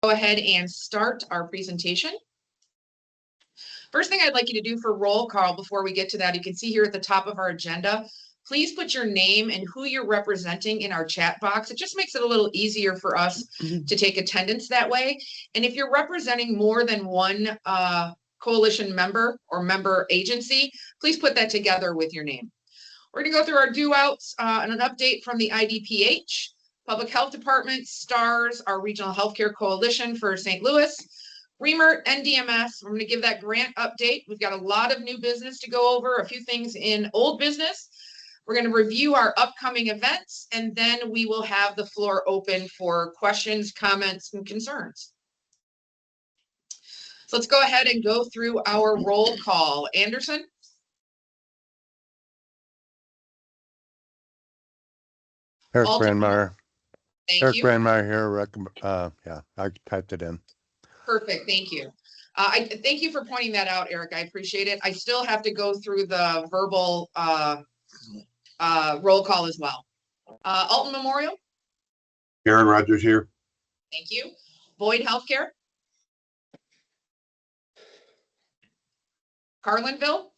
Go ahead and start our presentation. First thing I'd like you to do for roll call before we get to that, you can see here at the top of our agenda, please put your name and who you're representing in our chat box. It just makes it a little easier for us to take attendance that way. And if you're representing more than one coalition member or member agency, please put that together with your name. We're going to go through our due outs and an update from the IDPH, Public Health Department, STARS, our Regional Healthcare Coalition for St. Louis, Remer, NDMS. We're going to give that grant update. We've got a lot of new business to go over, a few things in old business. We're going to review our upcoming events, and then we will have the floor open for questions, comments, and concerns. So let's go ahead and go through our roll call. Anderson? Eric Alton. Brandmeier. Thank Eric you. Brandmeier here. Yeah, I typed it in. Perfect, thank you. I thank you for pointing that out, Eric. I appreciate it. I still have to go through the verbal roll call as well. Alton Memorial? Aaron Rogers here. Thank you. Boyd Healthcare? Carlinville?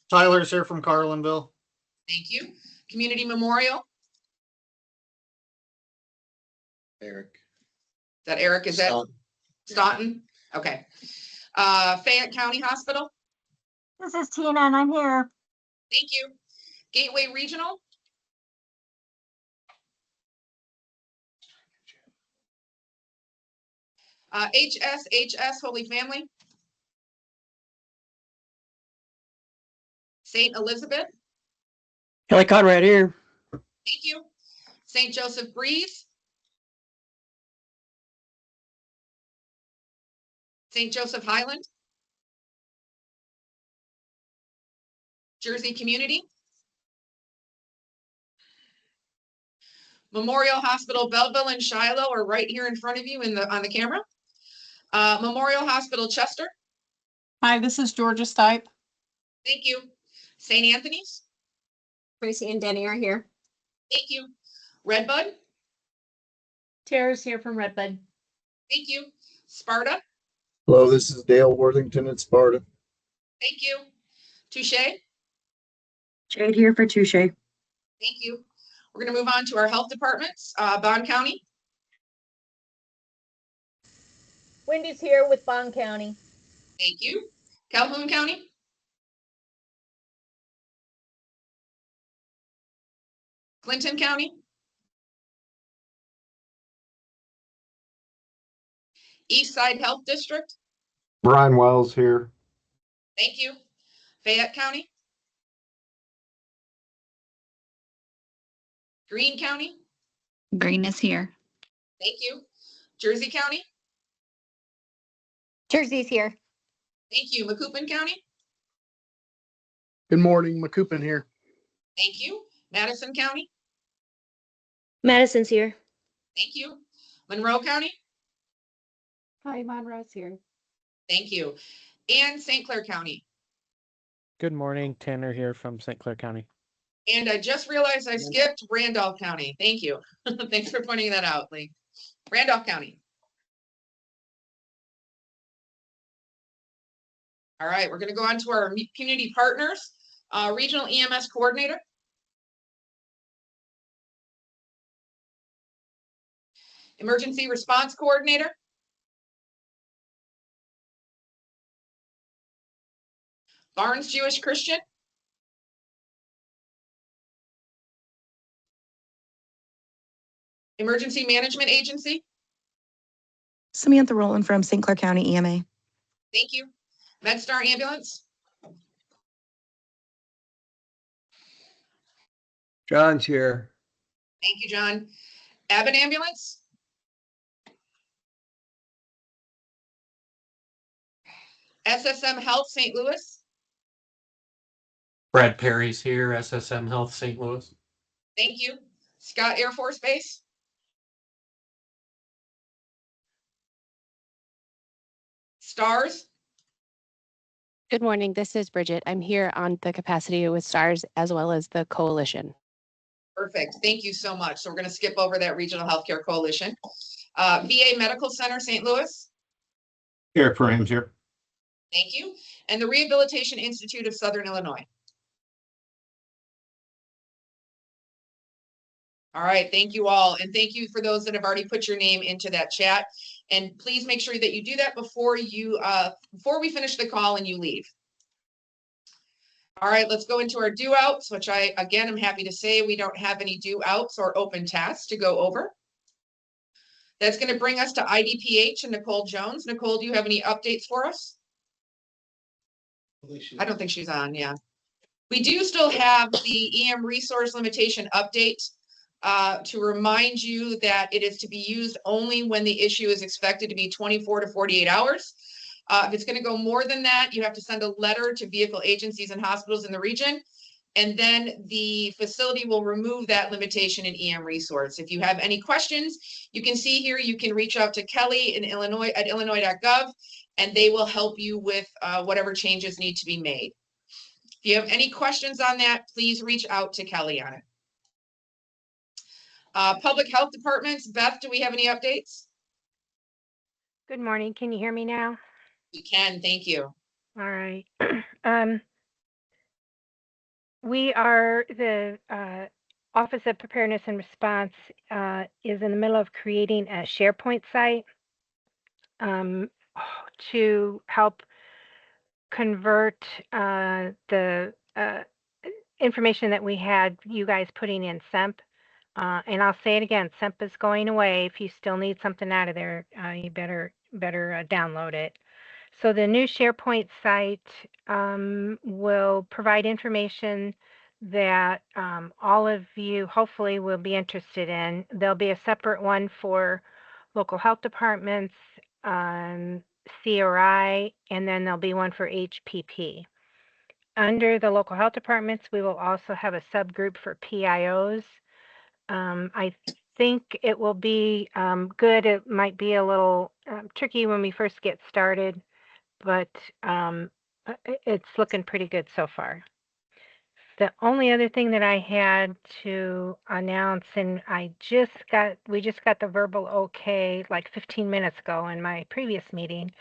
Tyler's here from Carlinville. Thank you. Community Memorial? Eric. Is that Eric? Is that Staunton? Okay. Fayette County Hospital? This is Tina and I'm here. Thank you. Gateway Regional? HSHS Holy Family? St. Elizabeth? Kelly Conrad here. Thank you. St. Joseph Breeze? St. Joseph Highland? Jersey Community? Memorial Hospital Belleville and Shiloh are right here in front of you on the camera. Memorial Hospital Chester? Hi, this is Georgia Stipe. Thank you. St. Anthony's? Tracy and Denny are here. Thank you. Redbud? Tara's here from Redbud. Thank you. Sparta? Hello, this is Dale Worthington at Sparta. Thank you. Touche? Jade here for Touche. Thank you. We're going to move on to our health departments. Bond County? Wendy's here with Bond County. Thank you. Calhoun County? Clinton County? East Side Health District? Brian Wells here. Thank you. Fayette County? Greene County? Green is here. Thank you. Jersey County? Jersey's here. Thank you. Macoupin County? Good morning, Macoupin here. Thank you. Madison County? Madison's here. Thank you. Monroe County? Hi, Monroe's here. Thank you. And St. Clair County? Good morning, Tanner here from St. Clair County. And I just realized I skipped Randolph County. Thank you. Thanks for pointing that out, Lee. Randolph County. All right, we're going to go on to our community partners. Regional EMS Coordinator. Emergency Response Coordinator. Barnes Jewish Christian. Emergency Management Agency. Samantha Rowland from St. Clair County EMA. Thank you. MedStar Ambulance. John's here. Thank you, John. Abbott Ambulance. SSM Health St. Louis. Brad Perry's here, SSM Health St. Louis. Thank you. Scott Air Force Base. STARS. Good morning. This is Bridget. I'm here on the capacity with STARS as well as the coalition. Perfect. Thank you so much. So we're going to skip over that Regional Healthcare Coalition. VA Medical Center, St. Louis. Eric Frames here. Thank you. And the Rehabilitation Institute of Southern Illinois. All right, thank you all. And thank you for those that have already put your name into that chat. And please make sure that you do that before we finish the call and you leave. All right, let's go into our due outs, which again, I'm happy to say we don't have any due outs or open tasks to go over. That's going to bring us to IDPH and Nicole Jones. Nicole, do you have any updates for us? I don't think she's on, yeah. We do still have the EM resource limitation update to remind you that it is to be used only when the issue is expected to be 24 to 48 hours. If it's going to go more than that, you have to send a letter to vehicle agencies and hospitals in the region. And then the facility will remove that limitation in EM resource. If you have any questions, you can see here, you can reach out to Kelly in Illinois at illinois.gov, and they will help you with whatever changes need to be made. If you have any questions on that, please reach out to Kelly on it. Public health departments, Beth, do we have any updates? Good morning. Can you hear me now? We can, thank you. All right. We are the Office of Preparedness and Response is in the middle of creating a SharePoint site to help convert the information that we had you guys putting in SEMP. And I'll say it again, SEMP is going away. If you still need something out of there, you better download it. So the new SharePoint site will provide information that all of you hopefully will be interested in. There'll be a separate one for local health departments, CRI, and then there'll be one for HPP. Under the local health departments, we will also have a subgroup for PIOs. I think it will be good. It might be a little tricky when we first get started, but it's looking pretty good so far. The only other thing that I had to announce, and we just got the verbal okay like 15 minutes ago in my previous meeting.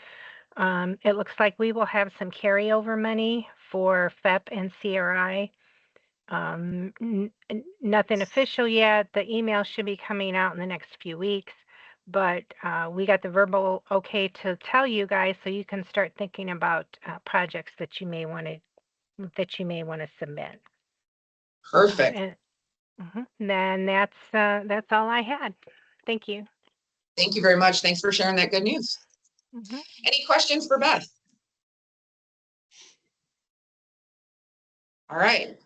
It looks like we will have some carryover money for FEP and CRI. Nothing official yet. The email should be coming out in the next few weeks, but we got the verbal okay to tell you guys so you can start thinking about projects that you may want to submit. Perfect. Then that's all I had. Thank you. Thank you very much. Thanks for sharing that good news. Any questions for Beth? All right.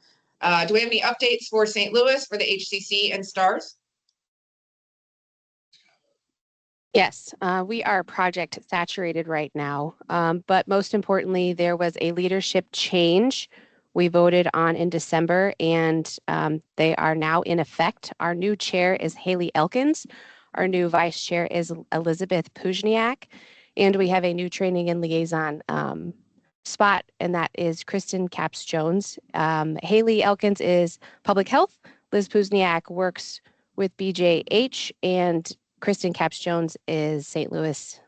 Do we have any updates for St. Louis for the HCC and STARS? Yes, we are project saturated right now, but most importantly, there was a leadership change we voted on in December, and they are now in effect. Our new chair is Haley Elkins. Our new vice chair is Elizabeth Puzniak, and we have a new training and liaison spot, and that is Kristen Capps-Jones. Haley Elkins is public health. Liz Puzniak works with BJH, and Kristen Capps-Jones is St. Louis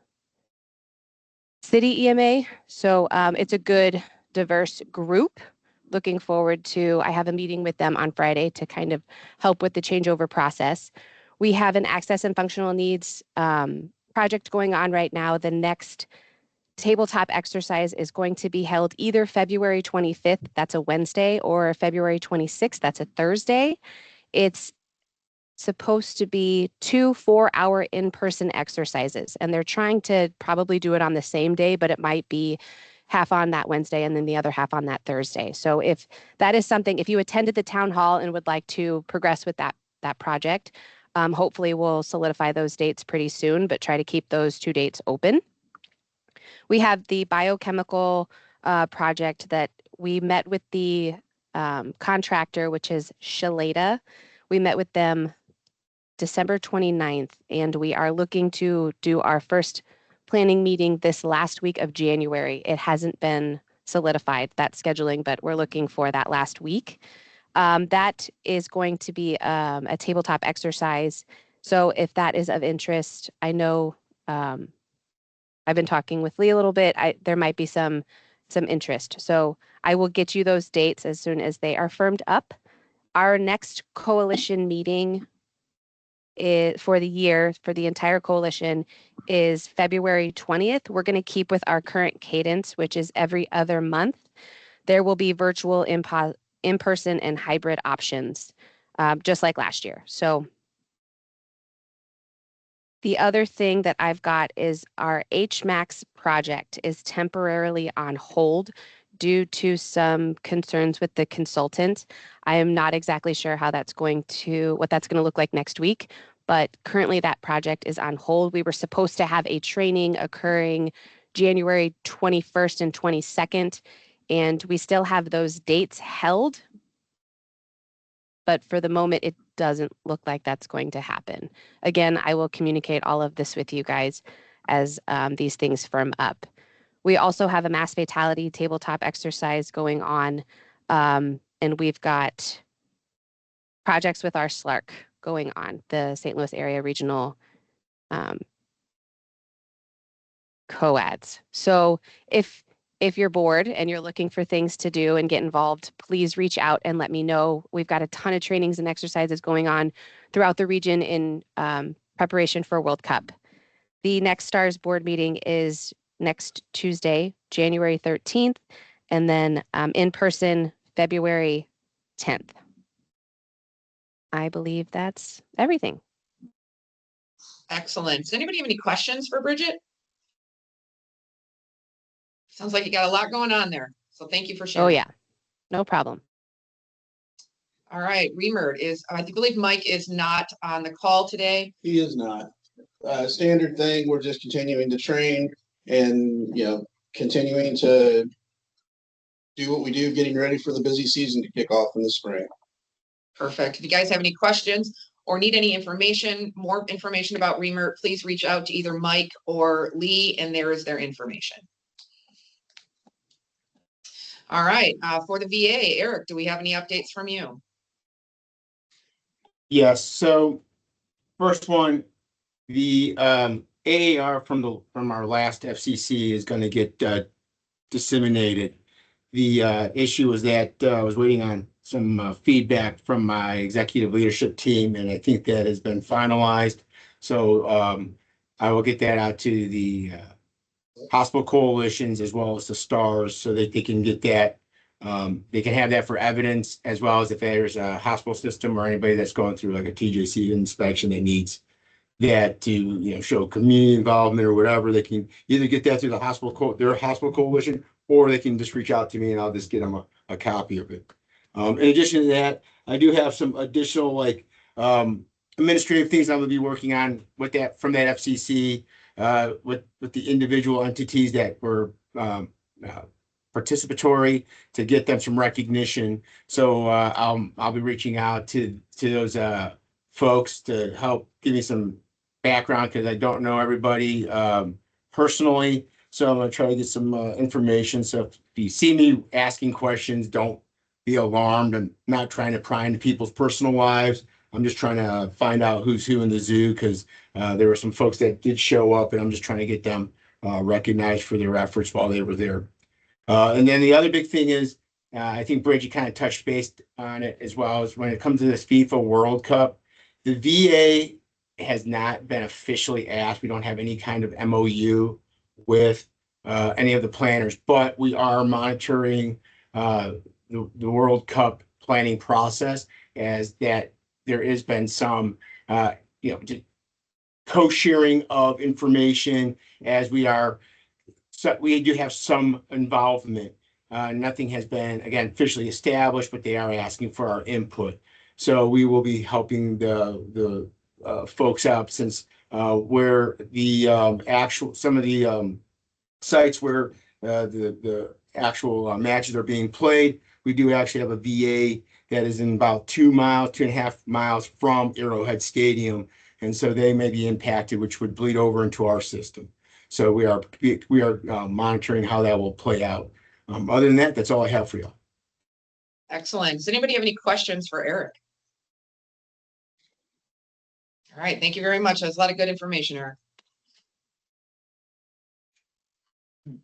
City EMA. So it's a good, diverse group. Looking forward to, I have a meeting with them on Friday to kind of help with the changeover process. We have an access and functional needs project going on right now. The next tabletop exercise is going to be held either February 25th, that's a Wednesday, or February 26th, that's a Thursday. It's supposed to be 2 4-hour in-person exercises, and they're trying to probably do it on the same day, but it might be half on that Wednesday and then the other half on that Thursday. So if that is something, if you attended the town hall and would like to progress with that project, hopefully we'll solidify those dates pretty soon, but try to keep those 2 dates open. We have the biochemical project that we met with the contractor, which is Shalata. We met with them December 29th, and we are looking to do our first planning meeting this last week of January. It hasn't been solidified, that scheduling, but we're looking for that last week. That is going to be a tabletop exercise So if that is of interest, I know I've been talking with Lee a little bit. There might be some interest. So I will get you those dates as soon as they are firmed up. Our next coalition meeting for the year, for the entire coalition, is February 20th. We're going to keep with our current cadence, which is every other month. There will be virtual, in-person, and hybrid options, just like last year. So the other thing that I've got is our HMAX project is temporarily on hold due to some concerns with the consultant. I am not exactly sure how what that's going to look like next week, but currently that project is on hold. We were supposed to have a training occurring January 21st and 22nd, and we still have those dates held. But for the moment, it doesn't look like that's going to happen. Again, I will communicate all of this with you guys as these things firm up. We also have a mass fatality tabletop exercise going on, and we've got projects with our SLARC going on, the St. Louis Area Regional COADs. So if you're bored and you're looking for things to do and get involved, please reach out and let me know. We've got a ton of trainings and exercises going on throughout the region in preparation for World Cup. The next STARS board meeting is next Tuesday, January 13th, and then in person, February 10th. I believe that's everything. Excellent. Does anybody have any questions for Bridget? Sounds like you got a lot going on there. So thank you for sharing. Oh yeah, no problem. All right, Remert I believe Mike is not on the call today. He is not. Standard thing, we're just continuing to train and, continuing to do what we do, getting ready for the busy season to kick off in the spring. Perfect. If you guys have any questions or need any more information about Remert, please reach out to either Mike or Lee, and there is their information. All right, for the VA, Eric, do we have any updates from you? Yes. So first one, the AAR from our last FCC is going to get disseminated. The issue was that I was waiting on some feedback from my executive leadership team, and I think that has been finalized. So I will get that out to the hospital coalitions as well as the STARS so that they can get that. They can have that for evidence, as well as if there's a hospital system or anybody that's going through like a TJC inspection that needs that to show community involvement or whatever. They can either get that through the their hospital coalition, or they can just reach out to me and I'll just get them a copy of it. In addition to that, I do have some additional administrative things I'm going to be working on with that from that FCC with the individual entities that were participatory to get them some recognition. So I'll be reaching out to those folks to help give me some background, because I don't know everybody personally. So I'm going to try to get some information. So if you see me asking questions, don't be alarmed. I'm not trying to pry into people's personal lives. I'm just trying to find out who's who in the zoo, because there were some folks that did show up, and I'm just trying to get them recognized for their efforts while they were there. And then the other big thing is, I think Bridget kind of touched base on it as well, as when it comes to this FIFA World Cup, the VA has not been officially asked. We don't have any kind of MOU with any of the planners, but we are monitoring the World Cup planning process, as that there has been some co-sharing of information as we are. So we do have some involvement. Nothing has been, again, officially established, but they are asking for our input. So we will be helping the folks out, since where the some of the sites where the actual matches are being played, we do actually have a VA that is in about 2.5 miles from Arrowhead Stadium, and so they may be impacted, which would bleed over into our system. So we are monitoring how that will play out. Other than that, that's all I have for you. Excellent. Does anybody have any questions for Eric? All right, thank you very much. That's a lot of good information, Eric.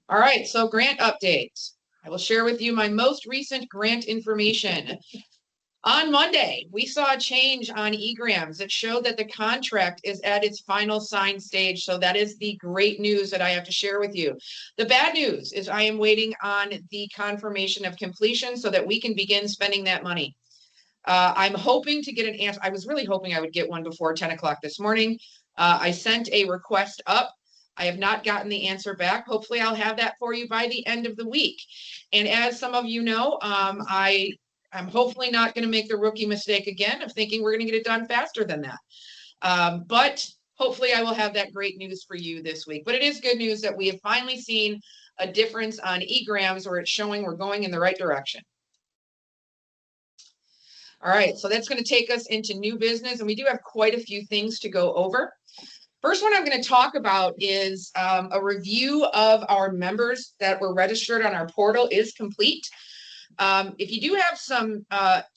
All right, so grant updates. I will share with you my most recent grant information. On Monday, we saw a change on eGrams that showed that the contract is at its final sign stage. So that is the great news that I have to share with you. The bad news is I am waiting on the confirmation of completion so that we can begin spending that money. I'm hoping to get an answer. I was really hoping I would get one before 10 o'clock this morning. I sent a request up. I have not gotten the answer back. Hopefully I'll have that for you by the end of the week. And as some of you know, I'm hopefully not going to make the rookie mistake again of thinking we're going to get it done faster than that. But hopefully I will have that great news for you this week. But it is good news that we have finally seen a difference on eGrams where it's showing we're going in the right direction. All right, so that's going to take us into new business, and we do have quite a few things to go over. First one I'm going to talk about is a review of our members that were registered on our portal is complete. If you do have some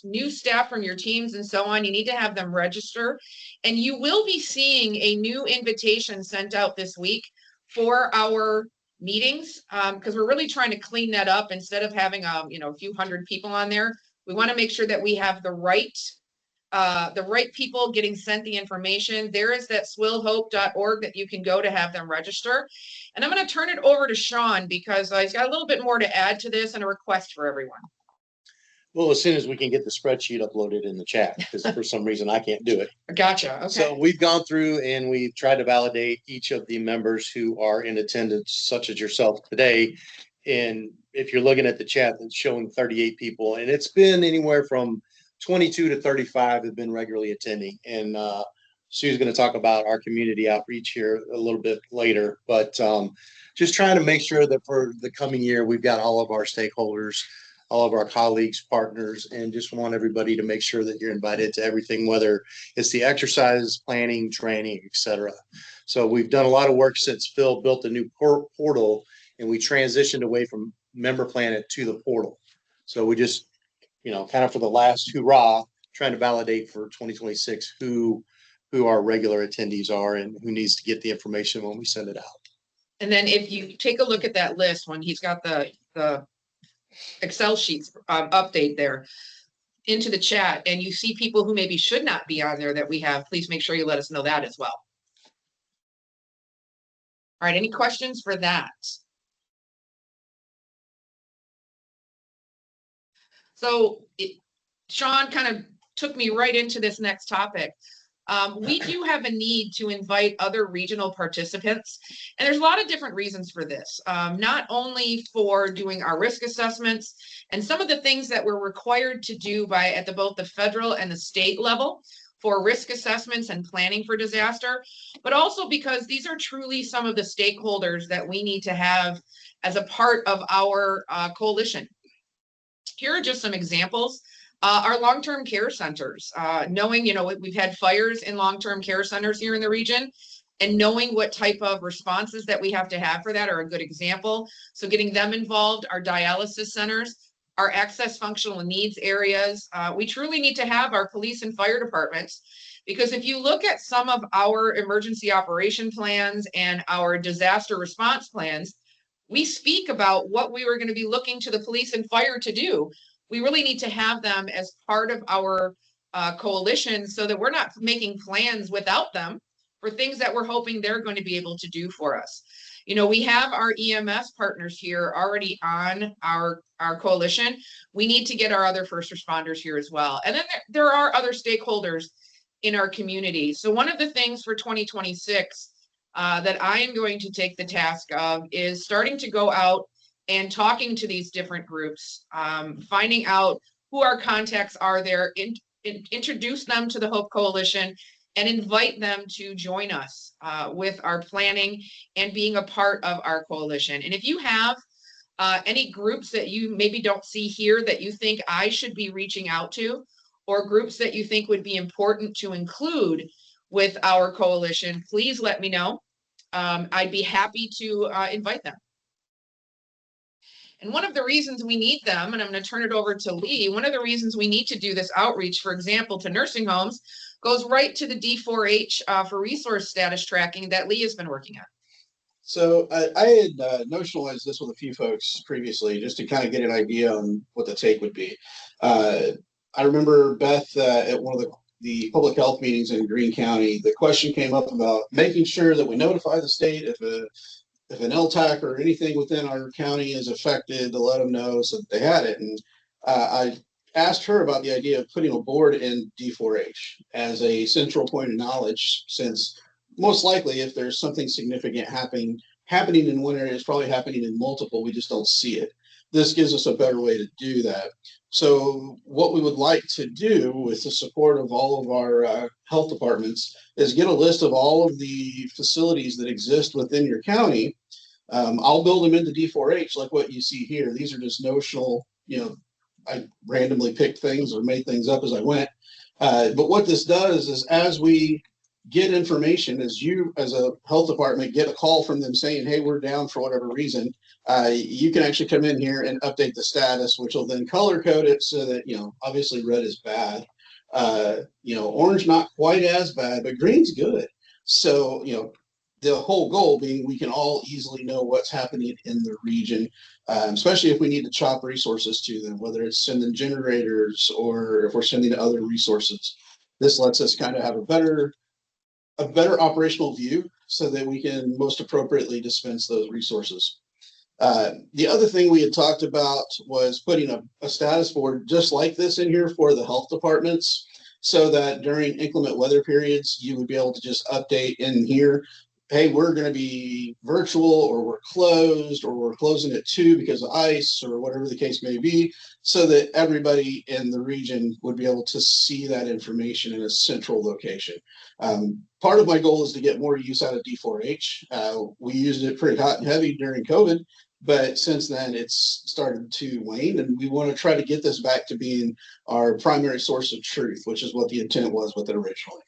new staff from your teams and so on, you need to have them register. And you will be seeing a new invitation sent out this week for our meetings because we're really trying to clean that up instead of having a few hundred people on there. We want to make sure that we have the right people getting sent the information. There is that swillhope.org that you can go to have them register. And I'm going to turn it over to Sean because he's got a little bit more to add to this and a request for everyone. Well, as soon as we can get the spreadsheet uploaded in the chat, because for some reason I can't do it. Gotcha. Okay. So we've gone through and we've tried to validate each of the members who are in attendance, such as yourself today. And if you're looking at the chat, it's showing 38 people, and it's been anywhere from 22 to 35 have been regularly attending. And Sue's going to talk about our community outreach here a little bit later, but just trying to make sure that for the coming year, we've got all of our stakeholders, all of our colleagues, partners, and just want everybody to make sure that you're invited to everything, whether it's the exercise, planning, training, etc. So we've done a lot of work since Phil built a new portal and we transitioned away from Member Planet to the portal. So we just, kind of for the last hoorah, trying to validate for 2026 who our regular attendees are and who needs to get the information when we send it out. And then if you take a look at that list, when he's got the Excel sheets update there into the chat, and you see people who maybe should not be on there that we have, please make sure you let us know that as well. All right, any questions for that? So Sean kind of took me right into this next topic. We do have a need to invite other regional participants, and there's a lot of different reasons for this. Not only for doing our risk assessments and some of the things that we're required to do at both the federal and the state level for risk assessments and planning for disaster, but also because these are truly some of the stakeholders that we need to have as a part of our coalition. Here are just some examples. Our long-term care centers, knowing, we've had fires in long-term care centers here in the region, and knowing what type of responses that we have to have for that are a good example. So getting them involved, our dialysis centers, our access functional needs areas. We truly need to have our police and fire departments, because if you look at some of our emergency operation plans and our disaster response plans, we speak about what we were going to be looking to the police and fire to do. We really need to have them as part of our coalition so that we're not making plans without them for things that we're hoping they're going to be able to do for us. We have our EMS partners here already on our coalition. We need to get our other first responders here as well. And then there are other stakeholders in our community. So one of the things for 2026 that I am going to take the task of is starting to go out and talking to these different groups, finding out who our contacts are there, introduce them to the Hope Coalition, and invite them to join us with our planning and being a part of our coalition. And if you have any groups that you maybe don't see here that you think I should be reaching out to, or groups that you think would be important to include with our coalition, please let me know. I'd be happy to invite them. And one of the reasons we need them, and I'm going to turn it over to Lee, one of the reasons we need to do this outreach, for example, to nursing homes, goes right to the D4H for resource status tracking that Lee has been working on. So I had notionalized this with a few folks previously, just to kind of get an idea on what the take would be. I remember Beth at one of the public health meetings in Greene County, the question came up about making sure that we notify the state if an LTAC or anything within our county is affected, to let them know so that they had it. And I asked her about the idea of putting a board in D4H as a central point of knowledge, since most likely if there's something significant happening in one area, it's probably happening in multiple. We just don't see it. This gives us a better way to do that. So what we would like to do with the support of all of our health departments is get a list of all of the facilities that exist within your county. I'll build them into D4H like what you see here. These are just notional, I randomly picked things or made things up as I went. But what this does is, as we get information, as you as a health department get a call from them saying, hey, we're down for whatever reason, you can actually come in here and update the status, which will then color code it so that, obviously red is bad, orange not quite as bad, but green's good. So, the whole goal being we can all easily know what's happening in the region, especially if we need to chop resources to them, whether it's sending generators or if we're sending other resources. This lets us kind of have a better operational view so that we can most appropriately dispense those resources. The other thing we had talked about was putting a status board just like this in here for the health departments, so that during inclement weather periods, you would be able to just update in here, hey, we're going to be virtual, or we're closed, or we're closing at 2 because of ice, or whatever the case may be, so that everybody in the region would be able to see that information in a central location. Part of my goal is to get more use out of D4H. We used it pretty hot and heavy during COVID, but since then it's started to wane, and we want to try to get this back to being our primary source of truth, which is what the intent was with it originally.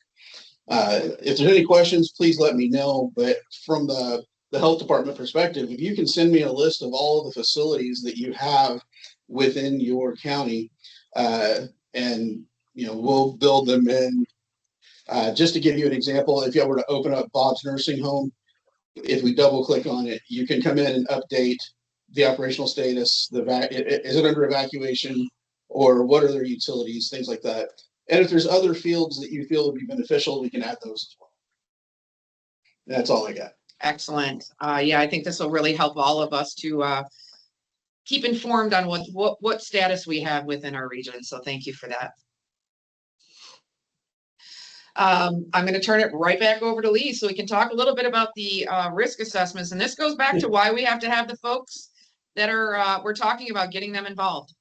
If there's any questions, please let me know. But from the health department perspective, if you can send me a list of all of the facilities that you have within your county, and we'll build them in. Just to give you an example, if you were to open up Bob's Nursing Home, if we double click on it, you can come in and update the operational status. Is it under evacuation, or what are their utilities, things like that. And if there's other fields that you feel would be beneficial, we can add those as well. That's all I got. Excellent. Yeah, I think this will really help all of us to keep informed on what status we have within our region. So thank you for that. I'm going to turn it right back over to Lee so we can talk a little bit about the risk assessments. And this goes back to why we have to have the folks that are we're talking about, getting them involved.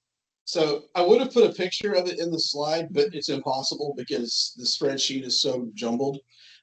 So I would have put a picture of it in the slide, but it's impossible because the spreadsheet is so jumbled.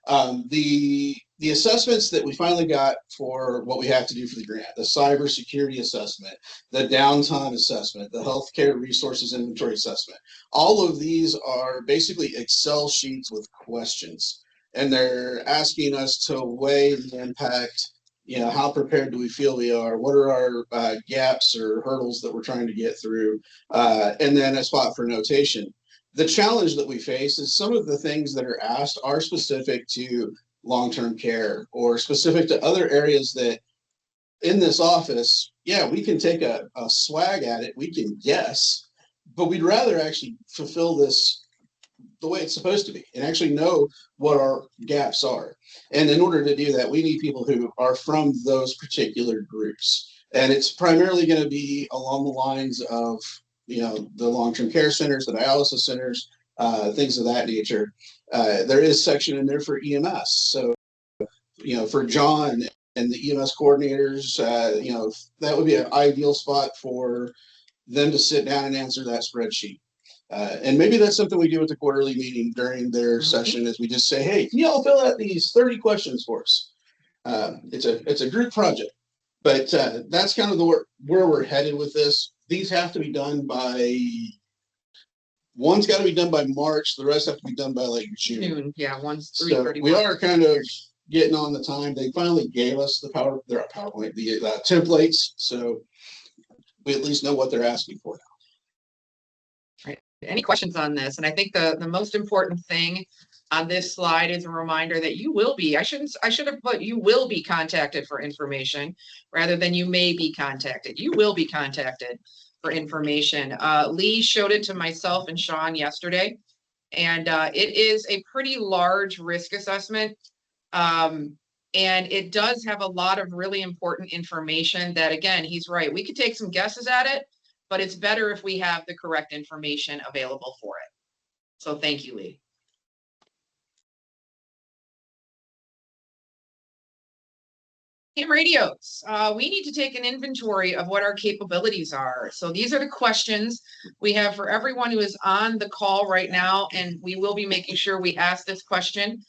The assessments that we finally got for what we have to do for the grant, the cybersecurity assessment, the downtime assessment, the healthcare resources inventory assessment, all of these are basically Excel sheets with questions, and they're asking us to weigh the impact. How prepared do we feel we are? What are our gaps or hurdles that we're trying to get through? And then a spot for notation. The challenge that we face is some of the things that are asked are specific to long-term care or specific to other areas that in this office, yeah, we can take a swag at it. We can guess, but we'd rather actually fulfill this the way it's supposed to be and actually know what our gaps are. And in order to do that, we need people who are from those particular groups. And it's primarily going to be along the lines of, the long-term care centers, the dialysis centers, things of that nature. There is section in there for EMS. So, for John and the EMS coordinators, that would be an ideal spot for them to sit down and answer that spreadsheet. And maybe that's something we do at the quarterly meeting during their session, is we just say, hey, can you all fill out these 30 questions for us? It's a group project, but that's kind of where we're headed with this. These have to be done by, one's got to be done by March. The rest have to be done by like June. Yeah, one's 3:31. So we are kind of getting on the time. They finally gave us the PowerPoint, the templates. So we at least know what they're asking for now. Right. Any questions on this? And I think the most important thing on this slide is a reminder that you will be, I should have put you will be contacted for information rather than you may be contacted. You will be contacted for information. Lee showed it to myself and Sean yesterday, and it is a pretty large risk assessment. And it does have a lot of really important information that, again, he's right. We could take some guesses at it, but it's better if we have the correct information available for it. So thank you, Lee. Ham radios. We need to take an inventory of what our capabilities are. So these are the questions we have for everyone who is on the call right now, and we will be making sure we ask this question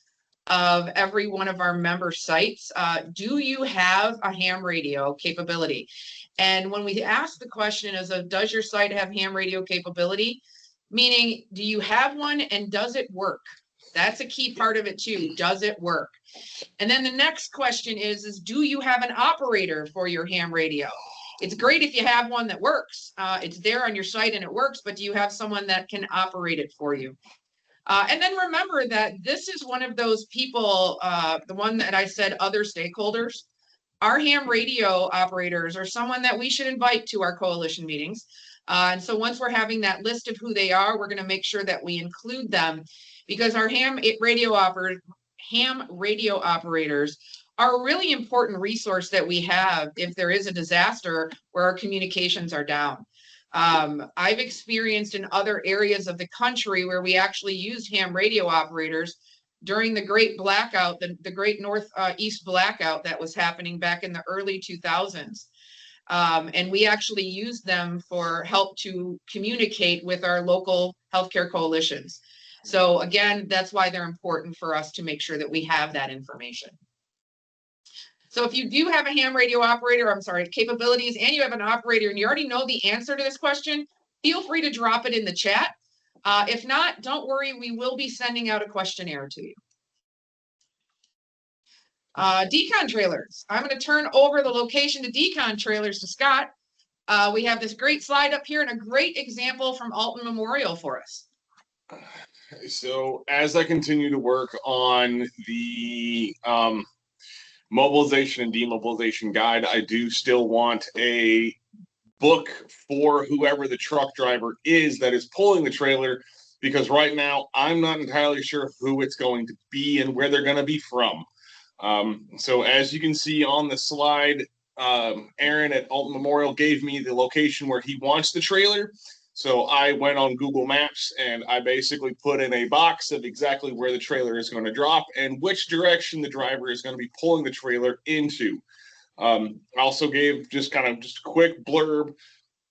of every one of our member sites. Do you have a ham radio capability? And when we ask the question is of, does your site have ham radio capability? Meaning, do you have one and does it work? That's a key part of it too. Does it work? And then the next question is do you have an operator for your ham radio? It's great if you have one that works. It's there on your site and it works, but do you have someone that can operate it for you? And then remember that this is one of those people, the one that I said, other stakeholders. Our ham radio operators are someone that we should invite to our coalition meetings. And so once we're having that list of who they are, we're going to make sure that we include them, because our ham radio operators are a really important resource that we have if there is a disaster where our communications are down. I've experienced in other areas of the country where we actually used ham radio operators during the great blackout, the great Northeast blackout that was happening back in the early 2000s. And we actually used them for help to communicate with our local healthcare coalitions. So again, that's why they're important for us to make sure that we have that information. So if you do have a ham radio operator, capabilities, and you have an operator and you already know the answer to this question, feel free to drop it in the chat. If not, don't worry, we will be sending out a questionnaire to you. Decon trailers. I'm going to turn over the location to decon trailers to Scott. We have this great slide up here and a great example from Alton Memorial for us. So as I continue to work on the mobilization and demobilization guide, I do still want a book for whoever the truck driver is that is pulling the trailer, because right now I'm not entirely sure who it's going to be and where they're going to be from. So as you can see on the slide, Aaron at Alton Memorial gave me the location where he wants the trailer. So I went on Google Maps and I basically put in a box of exactly where the trailer is going to drop and which direction the driver is going to be pulling the trailer into. I also gave just a quick blurb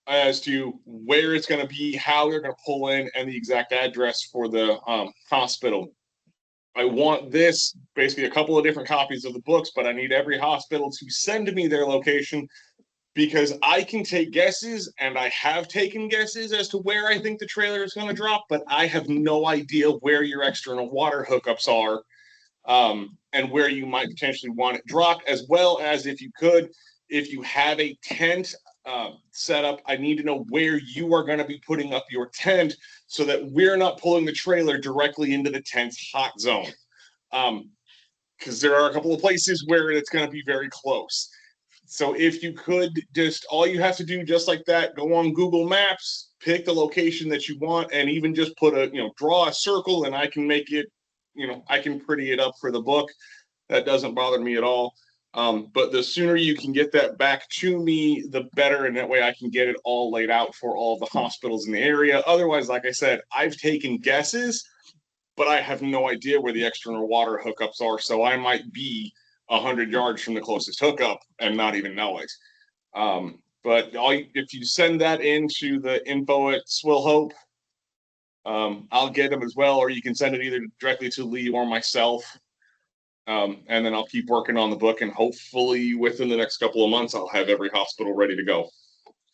as to where it's going to be, how they're going to pull in, and the exact address for the hospital. I want this, basically a couple of different copies of the books, but I need every hospital to send me their location, because I can take guesses, and I have taken guesses as to where I think the trailer is going to drop, but I have no idea where your external water hookups are, and where you might potentially want it dropped, as well as if you have a tent set up, I need to know where you are going to be putting up your tent so that we're not pulling the trailer directly into the tent's hot zone. Because there are a couple of places where it's going to be very close. So if you could all you have to do just like that, go on Google Maps, pick the location that you want, and even just put draw a circle, and I can make it, I can pretty it up for the book. That doesn't bother me at all. But the sooner you can get that back to me, the better. And that way I can get it all laid out for all of the hospitals in the area. Otherwise, like I said, I've taken guesses, but I have no idea where the external water hookups are. So I might be 100 yards from the closest hookup and not even know it. But if you send that into the info at Swill Hope, I'll get them as well, or you can send it either directly to Lee or myself. And then I'll keep working on the book, and hopefully within the next couple of months, I'll have every hospital ready to go.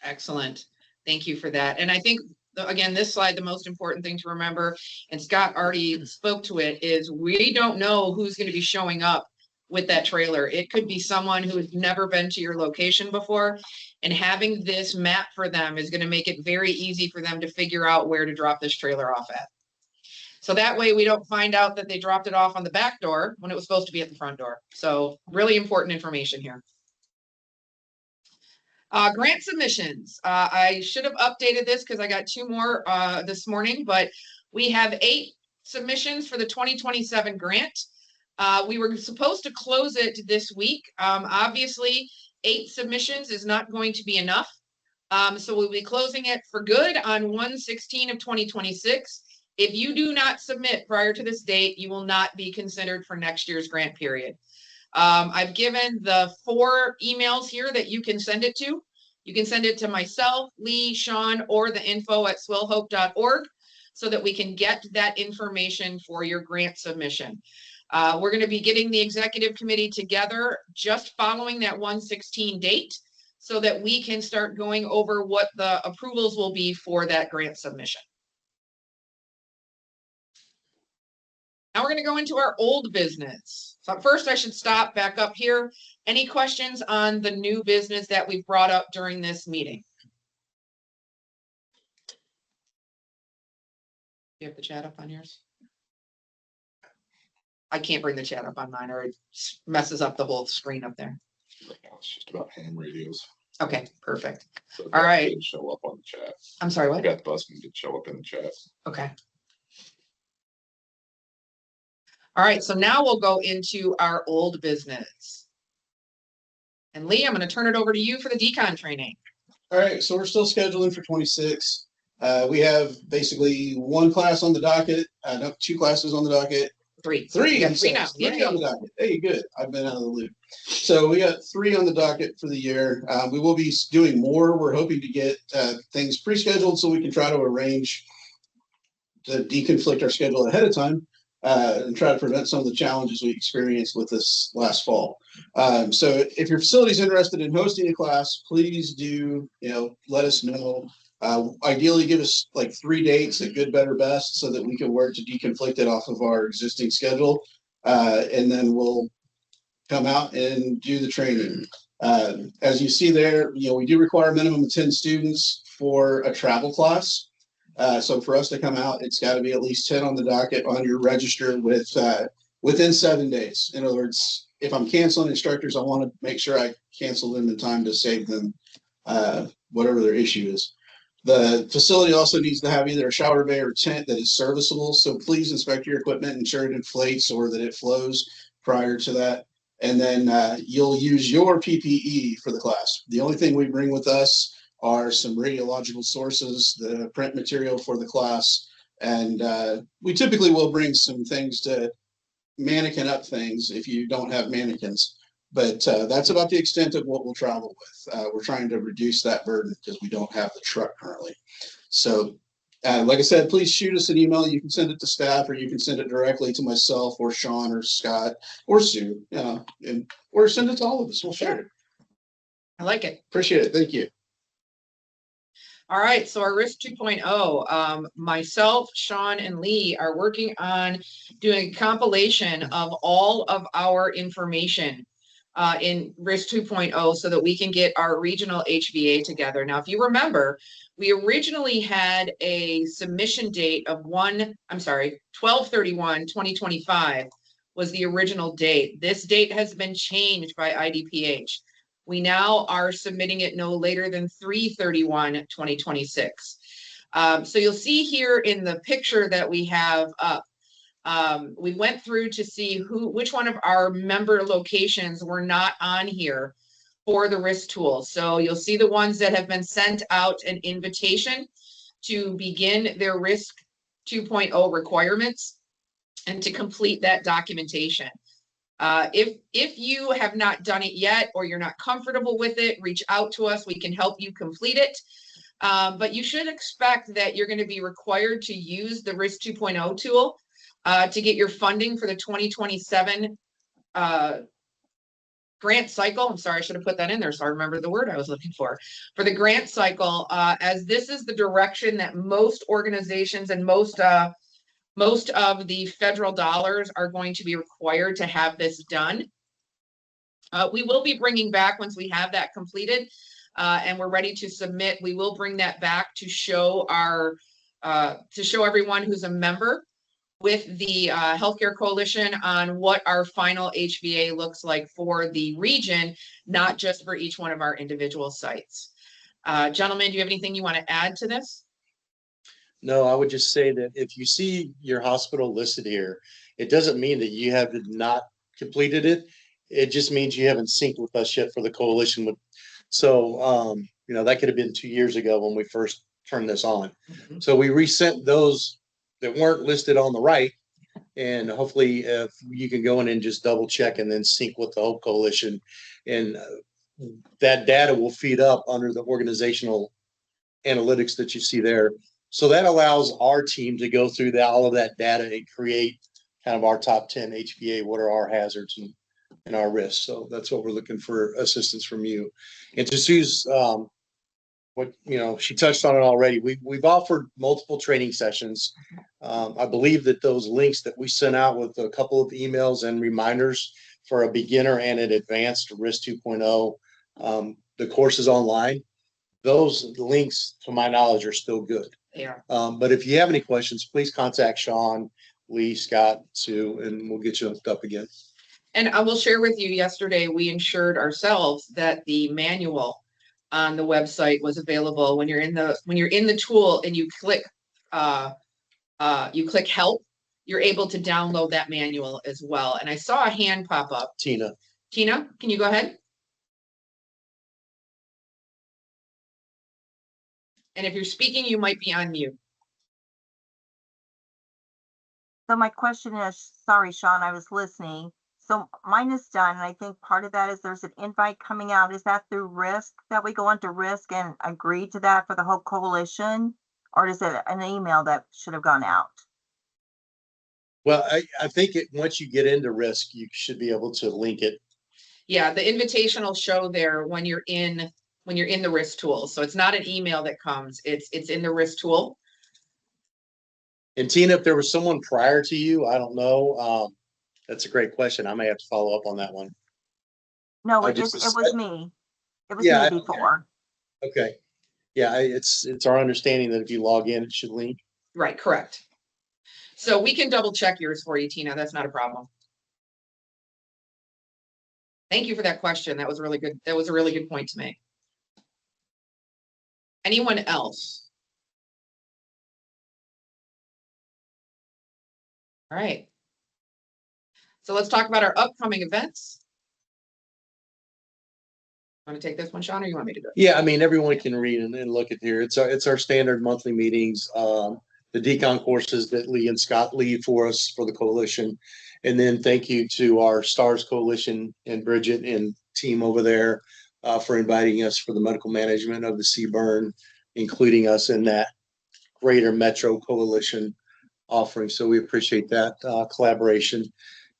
Excellent. Thank you for that. And I think, again, this slide, the most important thing to remember, and Scott already spoke to it, is we don't know who's going to be showing up with that trailer. It could be someone who has never been to your location before, and having this map for them is going to make it very easy for them to figure out where to drop this trailer off at. So that way we don't find out that they dropped it off on the back door when it was supposed to be at the front door. So really important information here. Grant submissions. I should have updated this because I got 2 more this morning, but we have 8 submissions for the 2027 grant. We were supposed to close it this week. Obviously, 8 submissions is not going to be enough. So we'll be closing it for good on 1/16 of 2026. If you do not submit prior to this date, you will not be considered for next year's grant period. I've given the 4 emails here that you can send it to. You can send it to myself, Lee, Sean, or the info@swillhope.org so that we can get that information for your grant submission. We're going to be getting the executive committee together just following that 1/16 date so that we can start going over what the approvals will be for that grant submission. Now we're going to go into our old business. So first I should stop back up here. Any questions on the new business that we've brought up during this meeting? Do you have the chat up on yours? I can't bring the chat up on mine or it messes up the whole screen up there. Right now, it's just about ham radios. Okay, perfect. So All right. didn't show up on the chat. I'm sorry, what? Beth Busman did show up in the chat. Okay. All right, so now we'll go into our old business. And Lee, I'm going to turn it over to you for the decon training. All right, so we're still scheduling for 26. We have basically 1 class on the docket, no, 2 classes on the docket. 3. Three. Yeah, 3 now. Three on the docket. Hey, good. I've been out of the loop. So we got 3 on the docket for the year. We will be doing more. We're hoping to get things pre-scheduled so we can try to arrange to deconflict our schedule ahead of time and try to prevent some of the challenges we experienced with this last fall. So if your facility is interested in hosting a class, please do, let us know. Ideally give us like 3 dates, a good, better, best, so that we can work to deconflict it off of our existing schedule. And then we'll come out and do the training. As you see there, we do require a minimum of 10 students for a travel class. So for us to come out, it's got to be at least 10 on the docket on your register within 7 days. In other words, if I'm canceling instructors, I want to make sure I cancel them in time to save them whatever their issue is. The facility also needs to have either a shower bay or tent that is serviceable. So please inspect your equipment, ensure it inflates or that it flows prior to that. And then you'll use your PPE for the class. The only thing we bring with us are some radiological sources, the print material for the class. And we typically will bring some things to mannequin up things if you don't have mannequins. But that's about the extent of what we'll travel with. We're trying to reduce that burden because we don't have the truck currently. So like I said, please shoot us an email. You can send it to staff or you can send it directly to myself or Sean or Scott or Sue, or send it to all of us. We'll share it. I like it. Appreciate it. Thank you. All right, so our RISC 2.0, myself, Sean, and Lee are working on doing a compilation of all of our information in RISC 2.0 so that we can get our regional HVA together. Now, if you remember, we originally had a submission date of 12/31/2025 was the original date. This date has been changed by IDPH. We now are submitting it no later than 3/31/2026. So you'll see here in the picture that we have up, we went through to see which one of our member locations were not on here for the RISC tool. So you'll see the ones that have been sent out an invitation to begin their RISC 2.0 requirements and to complete that documentation. If you have not done it yet or you're not comfortable with it, reach out to us. We can help you complete it. But you should expect that you're going to be required to use the RISC 2.0 tool to get your funding for the 2027 grant cycle. I'm sorry, I should have put that in there so I remember the word I was looking for. For the grant cycle, as this is the direction that most organizations and most of the federal dollars are going to be required to have this done. We will be bringing back, once we have that completed, and we're ready to submit, we will bring that back to show to show everyone who's a member with the Healthcare Coalition on what our final HVA looks like for the region, not just for each one of our individual sites. Gentlemen, do you have anything you want to add to this? No, I would just say that if you see your hospital listed here, it doesn't mean that you have not completed it. It just means you haven't synced with us yet for the coalition. So, that could have been 2 years ago when we first turned this on. Mhm. So we resent those that weren't listed on the right. And hopefully if you can go in and just double check and then sync with the Hope Coalition, and that data will feed up under the organizational analytics that you see there. So that allows our team to go through all of that data and create kind of our top 10 HVA, what are our hazards and our risks. So that's what we're looking for assistance from you. And to Sue's, she touched on it already. We've offered multiple training sessions. I believe that those links that we sent out with a couple of emails and reminders for a beginner and an advanced risk 2.0, the course is online. Those links, to my knowledge, are still good. Yeah. But if you have any questions, please contact Sean, Lee, Scott, Sue, and we'll get you hooked up again. And I will share with you, yesterday, we ensured ourselves that the manual on the website was available when you're in the tool and you click help, you're able to download that manual as well. And I saw a hand pop up. Tina, can you go ahead? And if you're speaking, you might be on mute. So my question is, sorry, Sean, I was listening. So mine is done, and I think part of that is there's an invite coming out. Is that through RISC that we go into RISC and agree to that for the whole coalition? Or is it an email that should have gone out? well, I think once you get into risk, you should be able to link it. Yeah, the invitation will show there when you're in the risk tool. So it's not an email that comes, it's in the risk tool. And Tina, if there was someone prior to you, I don't know. That's a great question. I may have to follow up on that one. No, it was me. It was Yeah, me before. Okay. Yeah, it's our understanding that if you log in, it should link. Right, correct. So we can double check yours for you, Tina. That's not a problem. Thank you for that question. That was really good. That was a really good point to make. Anyone else? All right. So let's talk about our upcoming events. Want to take this one, Sean, or you want me to do it? Yeah, I mean, everyone can read and look at here. It's our standard monthly meetings, the decon courses that Lee and Scott lead for us for the coalition. And then thank you to our STARS Coalition and Bridget and team over there for inviting us for the medical management of the CBRN, including us in that greater Metro Coalition offering. So we appreciate that collaboration.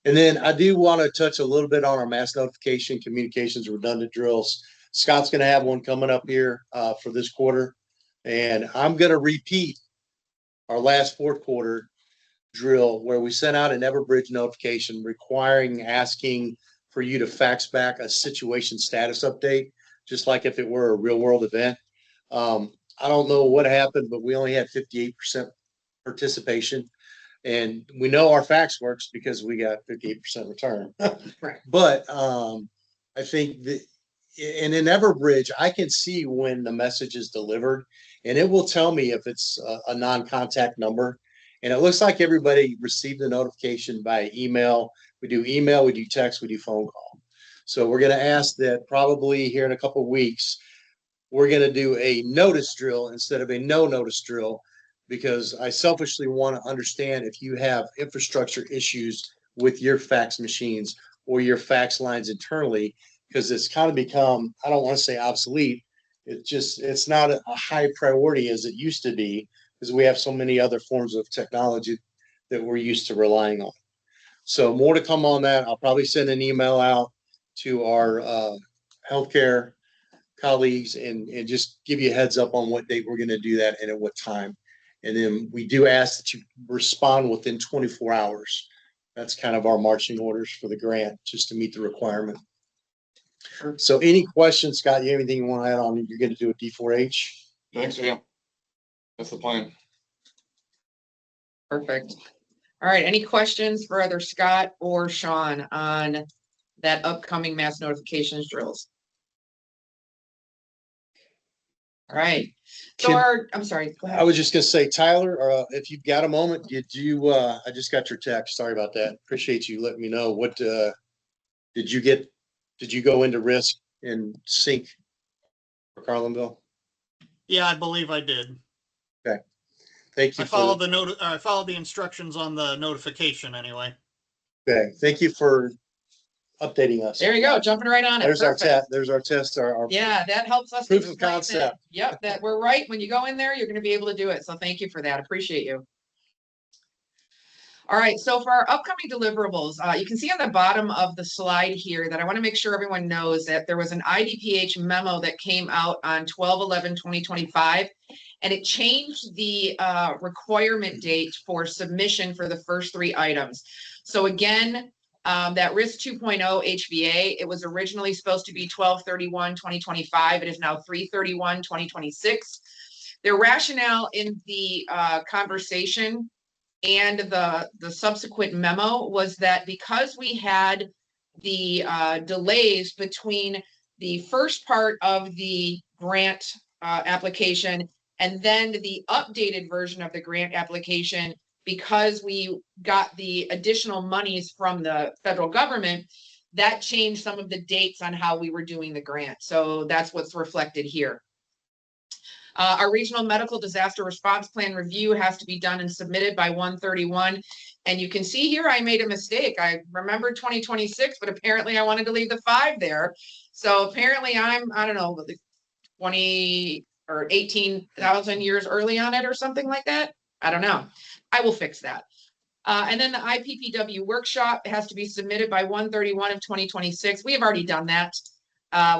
And then I do want to touch a little bit on our mass notification communications redundant drills. Scott's going to have one coming up here for this quarter. And I'm going to repeat our last fourth quarter drill where we sent out an Everbridge notification asking for you to fax back a situation status update, just like if it were a real world event. I don't know what happened, but we only had 58% participation. And we know our fax works because we got 58% return. Right. But I think that in Everbridge, I can see when the message is delivered, and it will tell me if it's a non-contact number. And it looks like everybody received the notification by email. We do email, we do text, we do phone call. So we're going to ask that probably here in a couple of weeks, we're going to do a notice drill instead of a no notice drill, because I selfishly want to understand if you have infrastructure issues with your fax machines or your fax lines internally, because it's kind of become, I don't want to say obsolete. It's not a high priority as it used to be, because we have so many other forms of technology that we're used to relying on. So more to come on that. I'll probably send an email out to our healthcare colleagues and just give you a heads up on what date we're going to do that and at what time. And then we do ask that you respond within 24 hours. That's kind of our marching orders for the grant, just to meet the requirement. So any questions, Scott, you have anything you want to add on? You're going to do a D4H? Thanks, yeah. That's the plan. Perfect. All right, any questions for either Scott or Sean on that upcoming mass notifications drills? All right, so I'm sorry. Go ahead. I was just gonna say, Tyler, if you've got a moment, I just got your text. Sorry about that. Appreciate you letting me know. What, did you go into risk and sync for Carlinville? Yeah, I believe I did. Okay. Thank you. I followed I followed the instructions on the notification anyway. Okay, thank you for updating us. There you go, jumping right on it. There's our Perfect. test. There's our test. Our Yeah, that helps us. proof of explain that- concept. Yep, that we're right. When you go in there, you're gonna be able to do it. So thank you for that. Appreciate you. All right, so for our upcoming deliverables, you can see on the bottom of the slide here that I want to make sure everyone knows that there was an IDPH memo that came out on 12/11/2025, and it changed the requirement date for submission for the first 3 items. So again, that RISC 2.0 HVA, it was originally supposed to be 12/31/2025. It is now 3/31/2026. Their rationale in the conversation and the subsequent memo was that because we had the delays between the first part of the grant application and then the updated version of the grant application, because we got the additional monies from the federal government, that changed some of the dates on how we were doing the grant. So that's what's reflected here. Our regional medical disaster response plan review has to be done and submitted by 1/31. And you can see here, I made a mistake. I remembered 2026, but apparently I wanted to leave the 5 there. So apparently I don't know, 20 or 18,000 years early on it or something like that. I don't know. I will fix that. And then the IPPW workshop has to be submitted by 1/31/2026. We have already done that.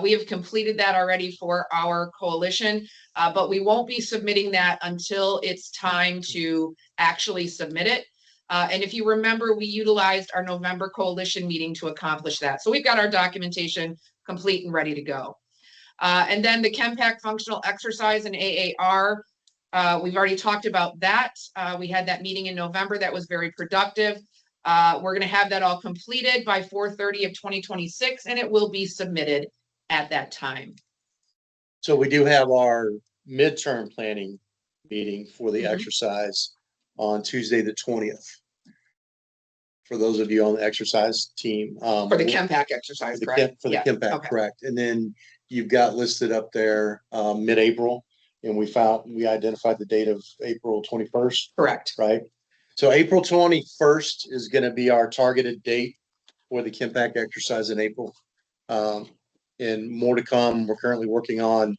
We have completed that already for our coalition, but we won't be submitting that until it's time to actually submit it. And if you remember, we utilized our November coalition meeting to accomplish that. So we've got our documentation complete and ready to go. And then the ChemPAC functional exercise and AAR, we've already talked about that. We had that meeting in November that was very productive. We're going to have that all completed by 4/30/2026, and it will be submitted at that time. So we do have our midterm planning meeting for the exercise on Tuesday, the 20th. For those of you on the exercise team. For the ChemPAC exercise, correct? For the ChemPAC, correct. And then you've got listed up there mid-April, and we identified the date of April 21st. Correct. Right? So April 21st is going to be our targeted date for the ChemPAC exercise in April. And more to come. We're currently working on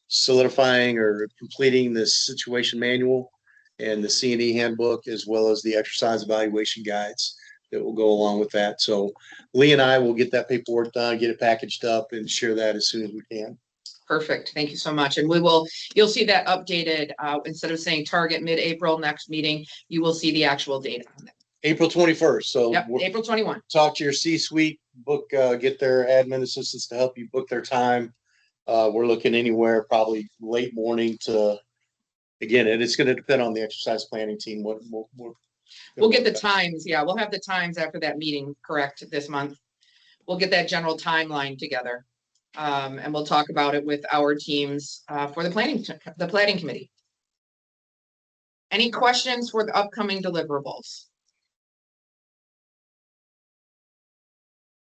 solidifying or completing the situation manual and the C&E handbook, as well as the exercise evaluation guides that will go along with that. So Lee and I will get that paperwork done, get it packaged up, and share that as soon as we can. Perfect. Thank you so much. And you'll see that updated, instead of saying target mid-April next meeting, you will see the actual date on that. April 21st. So yep, April 21. Talk to your C-suite, book, get their admin assistants to help you book their time. We're looking anywhere probably late morning to, again, and it's going to depend on the exercise planning team. We'll get the times. Yeah, we'll have the times after that meeting, correct, this month. We'll get that general timeline together. And we'll talk about it with our teams for the planning committee. Any questions for the upcoming deliverables?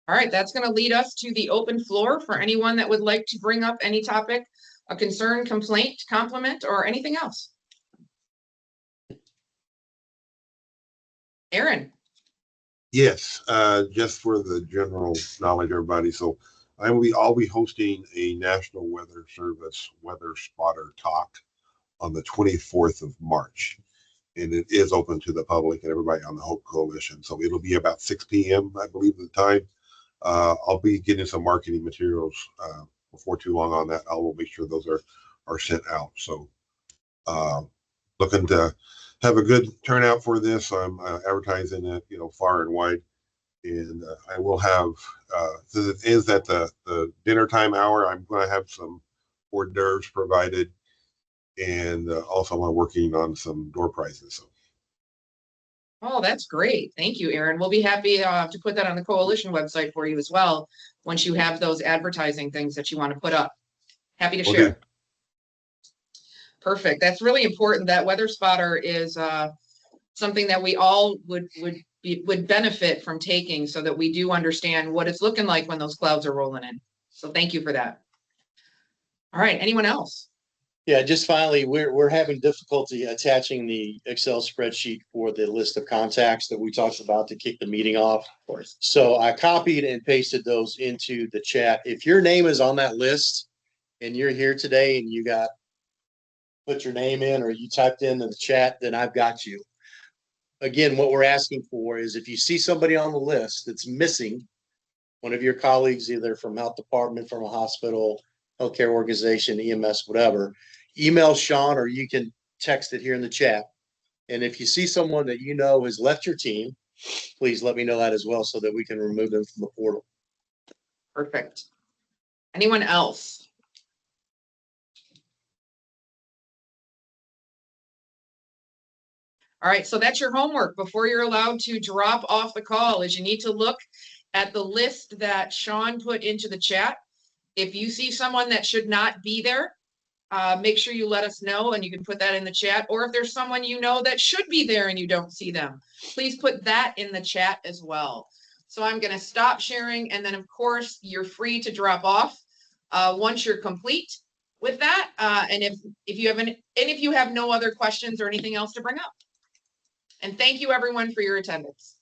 All right, that's going to lead us to the open floor for anyone that would like to bring up any topic, a concern, complaint, compliment, or anything else. Aaron. Yes, just for the general knowledge, everybody. So I'll be hosting a National Weather Service Weather Spotter Talk on the 24th of March. And it is open to the public and everybody on the Hope Coalition. So it'll be about 6 p.m., I believe, at the time. I'll be getting some marketing materials before too long on that. I will make sure those are sent out. So looking to have a good turnout for this. I'm advertising it, far and wide. And I will have, since it is at the dinner time hour, I'm going to have some hors d'oeuvres provided. And also I'm working on some door prizes. So. Oh, that's great. Thank you, Aaron. We'll be happy to put that on the coalition website for you as well, once you have those advertising things that you want to put up. Happy to share. Perfect. That's really important. That weather spotter is something that we all would benefit from taking, so that we do understand what it's looking like when those clouds are rolling in. So thank you for that. All right, anyone else? Yeah, just finally, we're having difficulty attaching the Excel spreadsheet for the list of contacts that we talked about to kick the meeting off. Of course. So I copied and pasted those into the chat. If your name is on that list and you're here today and you put your name in, or you typed in the chat, then I've got you. Again, what we're asking for is if you see somebody on the list that's missing, one of your colleagues, either from health department, from a hospital, healthcare organization, EMS, whatever, email Sean, or you can text it here in the chat. And if you see someone that you know has left your team, please let me know that as well, so that we can remove them from the portal. Perfect. Anyone else? All right, so that's your homework before you're allowed to drop off the call, is you need to look at the list that Sean put into the chat. If you see someone that should not be there, make sure you let us know, and you can put that in the chat. Or if there's someone you know that should be there and you don't see them, please put that in the chat as well. So I'm going to stop sharing, and then of course you're free to drop off once you're complete with that. And if you have no other questions or anything else to bring up. And thank you everyone for your attendance.